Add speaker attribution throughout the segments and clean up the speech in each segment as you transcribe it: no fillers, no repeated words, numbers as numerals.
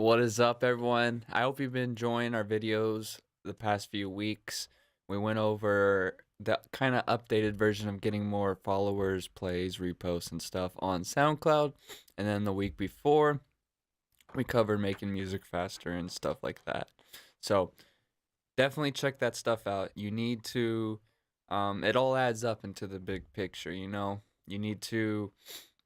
Speaker 1: What is up, everyone? I hope you've been enjoying our videos the past few weeks. We went over the kind of updated version of getting more followers, plays, reposts, and stuff on SoundCloud. And then the week before, we covered making music faster and stuff like that. So definitely check that stuff out. You need to, it all adds up into the big picture, you know? You need to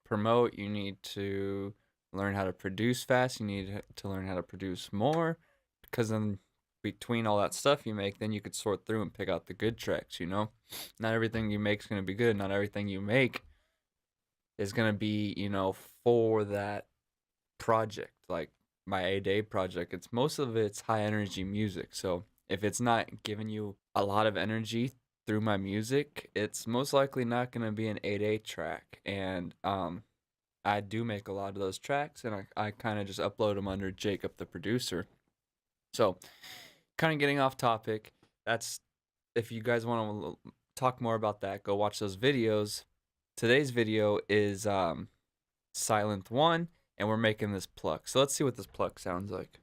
Speaker 1: promote, you need to learn how to produce fast, you need to learn how to produce more, because then between all that stuff you make, then you could sort through and pick out the good tracks, you know? Not everything you make is going to be good, not everything you make is going to be, for that project. Like my ADAY project, it's most of it's high energy music. So if it's not giving you a lot of energy through my music, it's most likely not going to be an ADAY track. And I do make a lot of those tracks, and I kind of just upload them under Jacob the producer. So kind of getting off topic, that's, if you guys want to talk more about that, go watch those videos. Today's video is Sylenth1, and we're making this pluck. So let's see what this pluck sounds like.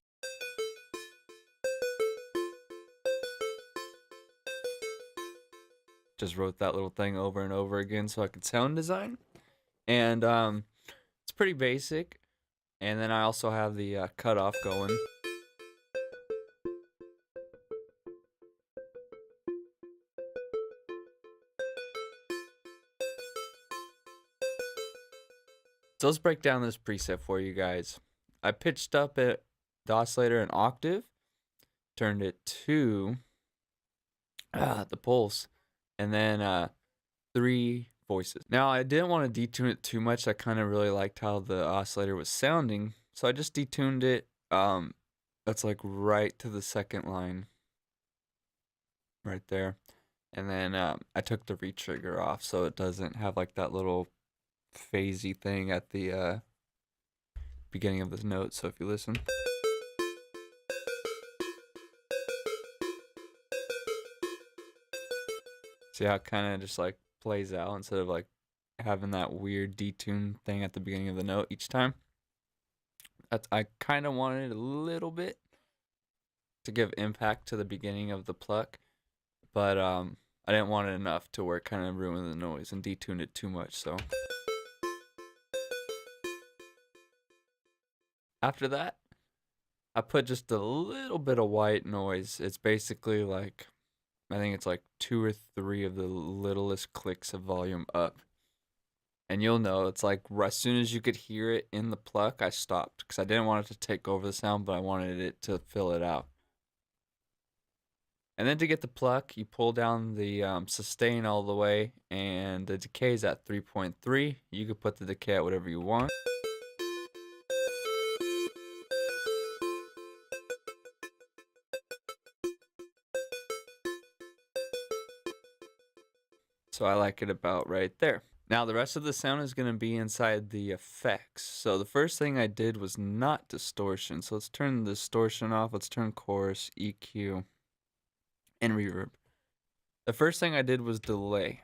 Speaker 1: Just wrote that little thing over and over again so I could sound design. And it's pretty basic. And then I also have the cutoff going. So let's break down this preset for you guys. I pitched up the oscillator an octave, turned it to the pulse, and then 3 voices. Now I didn't want to detune it too much. I kind of really liked how the oscillator was sounding, so I just detuned it. That's like right to the second line, right there, and then I took the retrigger off so it doesn't have like that little phasey thing at the beginning of the note. So if you listen, see how it kind of just like plays out instead of like having that weird detune thing at the beginning of the note each time. I kind of wanted a little bit to give impact to the beginning of the pluck, but I didn't want it enough to where it kind of ruined the noise and detuned it too much. So after that, I put just a little bit of white noise. It's basically like, I think it's like 2 or 3 of the littlest clicks of volume up. And you'll know, it's like as soon as you could hear it in the pluck, I stopped. Because I didn't want it to take over the sound, but I wanted it to fill it out. And then to get the pluck, you pull down the sustain all the way, and the decay is at 3.3. You could put the decay at whatever you want. So I like it about right there. Now the rest of the sound is going to be inside the effects. So the first thing I did was not distortion. So let's turn the distortion off. Let's turn chorus, EQ, and reverb. The first thing I did was delay.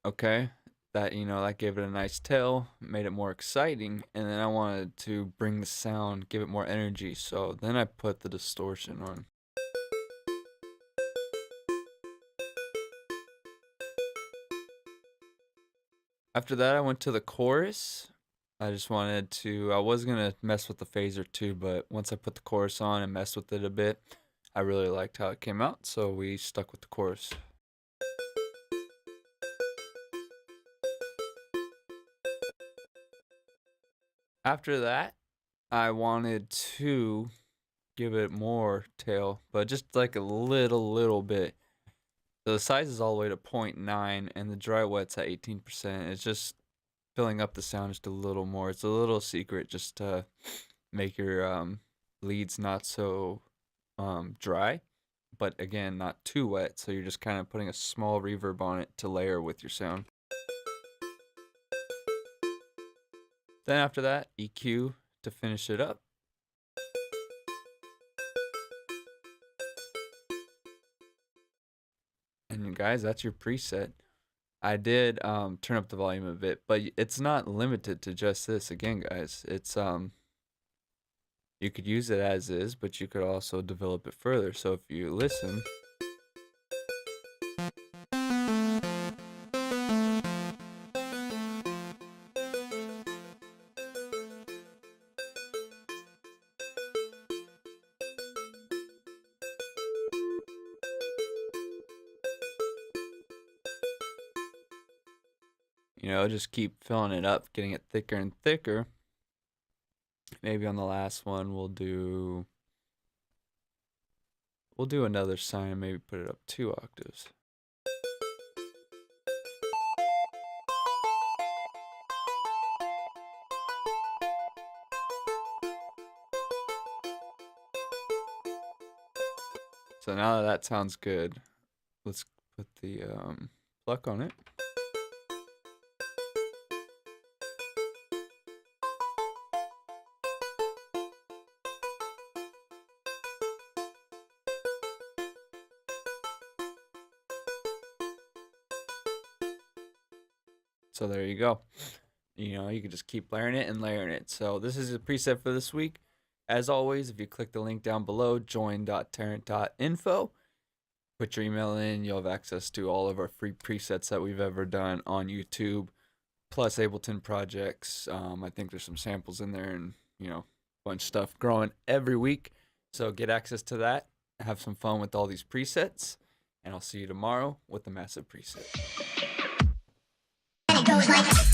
Speaker 1: Okay, that gave it a nice tail, made it more exciting, and then I wanted to bring the sound, give it more energy, so then I put the distortion on. After that, I went to the chorus. I just wanted to, I was gonna mess with the phaser too, but once I put the chorus on and messed with it a bit, I really liked how it came out, so we stuck with the chorus. After that, I wanted to give it more tail, but just like a little bit. So the size is all the way to 0.9, and the dry wet's at 18%. It's just filling up the sound just a little more. It's a little secret just to make your leads not so dry, but again, not too wet. So you're just kind of putting a small reverb on it to layer with your sound. Then after that, EQ to finish it up. And guys, that's your preset. I did turn up the volume a bit, but it's not limited to just this. Again, guys, it's you could use it as is, but you could also develop it further. So if you listen, you know, just keep filling it up, getting it thicker and thicker. Maybe on the last one we'll do another sign, maybe put it up 2 octaves. So now that sounds good, let's put the pluck on it. So there you go. You know, you can just keep layering it and layering it. So this is a preset for this week. As always, if you click the link down below, join.tarant.info, put your email in, you'll have access to all of our free presets that we've ever done on YouTube, plus Ableton projects. I think there's some samples in there and, you know, a bunch of stuff growing every week. So get access to that, have some fun with all these presets, and I'll see you tomorrow with the massive preset.
Speaker 2: It goes like